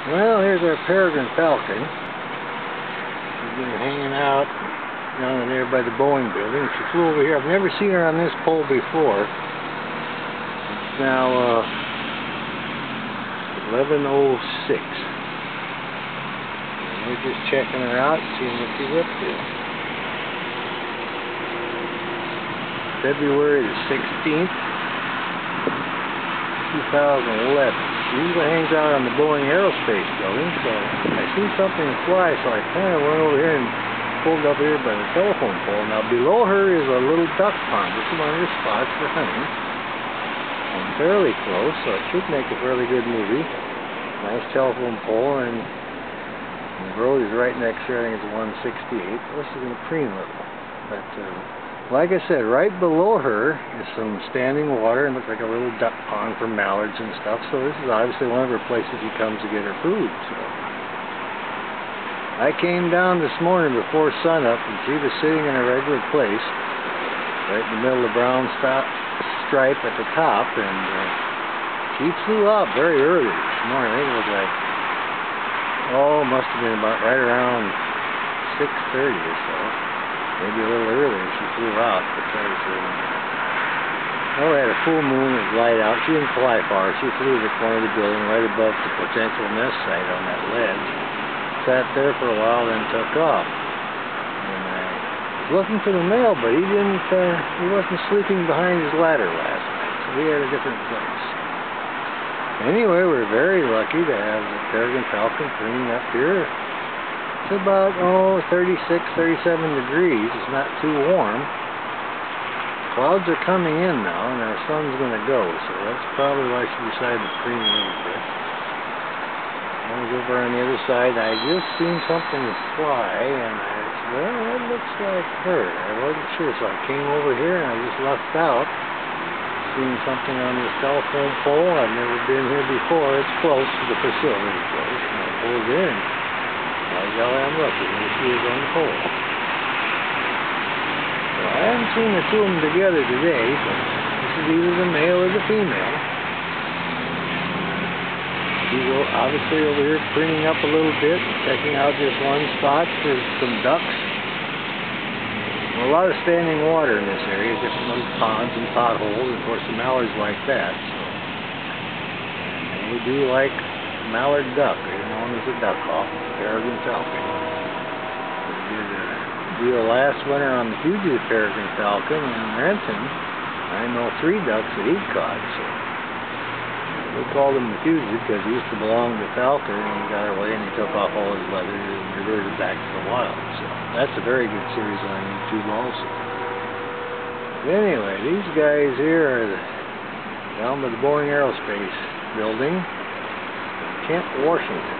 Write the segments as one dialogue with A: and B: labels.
A: Well, here's our peregrine falcon. She's been hanging out down in there by the Boeing building. She flew over here. I've never seen her on this pole before. It's now 11:06. And we're just checking her out, seeing what she's up to. February the 16th, 2011. She usually hangs out on the Boeing Aerospace building, so I seen something fly, so I kind of went over here and pulled up here by the telephone pole. Now below her is a little duck pond. This is one of her spots for hunting. I'm fairly close, so it should make a fairly good movie. Nice telephone pole, and the road is right next here. I think it's 168. This is in a preen level. But like I said, right below her is some standing water and looks like a little duck pond for mallards and stuff. So this is obviously one of her places she comes to get her food. So I came down this morning before sunup, and she was sitting in a regular place, right in the middle of the brown stripe at the top, and she flew out very early this morning. I think it was like, must have been about right around 6:30 or so. Maybe a little earlier she flew out because, we had a full moon, it was light out. She didn't fly far. She flew to the corner of the building right above the potential nest site on that ledge. Sat there for a while, then took off. And I was looking for the male, but he wasn't sleeping behind his ladder last night, so we had a different place. Anyway, we're very lucky to have the peregrine falcon preening up here. It's about 36, 37 degrees. It's not too warm. Clouds are coming in now, and our sun's going to go, so that's probably why she decided to preen a little bit. I was over on the other side. I just seen something fly, and I said, well, that looks like her. I wasn't sure, so I came over here, and I just left out. Seen something on this telephone pole. I've never been here before. It's close to the facility, of course, and I pulled in. By golly, I'm lucky. There she is on the pole. Well, I haven't seen the two of them together today, but this is either the male or the female. She's obviously over here preening up a little bit, checking out this one spot for some ducks. A lot of standing water in this area, different little ponds and potholes, and of course the mallards like that. So, we do like mallard duck, known as a duck hawk, peregrine falcon. We did a deal last winter on the fugitive peregrine falcon in Renton. I know 3 ducks that he caught, so we called him the fugitive because he used to belong to Falker, and he got away and he took off all his leather and reverted back to the wild. So that's a very good series on YouTube also. But anyway, these guys here are down by the Boeing Aerospace building. Kent, Washington.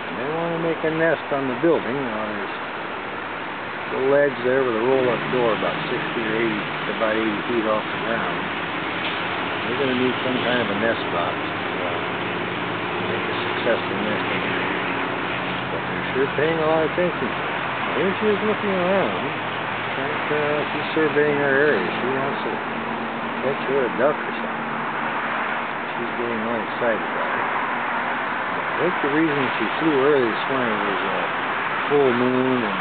A: And they want to make a nest on the building. Now there's a little ledge there with a roll-up door about 60 or 80, about 80 feet off the ground. They're going to need some kind of a nest box to make a successful nesting area. But they're sure paying a lot of attention to it. Now, here she is looking around. She's surveying her area. She wants to catch her a duck or something. She's getting all excited about it. I think the reason she flew early this morning was a full moon and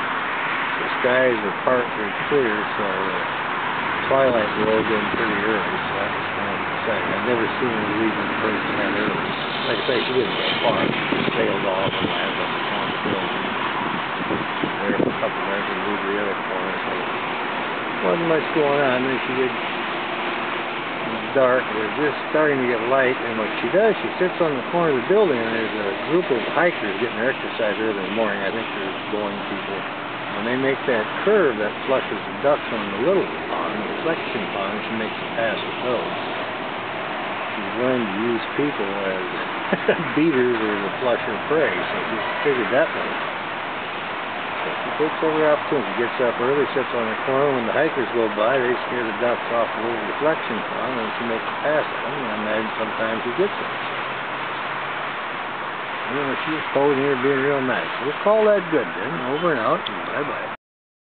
A: the skies were partly clear, so twilight rolled in pretty early, so that was kind of exciting. I've never seen her leave in person that early. Like I say, she didn't go far. She sailed off and landed on the corner building. There for a couple minutes and moved to the other corner, so there wasn't much going on. Then she did. Dark, it was just starting to get light, and what she does, she sits on the corner of the building, and there's a group of hikers getting their exercise early in the morning. I think they're Boeing people. When they make that curve that flushes the ducks on the little pond, the reflection pond, she makes a pass with those. She's learned to use people as beaters or to flush her prey, so she figured that one out. So she takes every opportunity. She gets up early, sits on the corner. When the hikers go by, they scare the ducks off the little reflection pond, and she makes a pass at them, and then sometimes she gets them. She's posing here being real nice. We'll call that good then. Over and out, and bye-bye.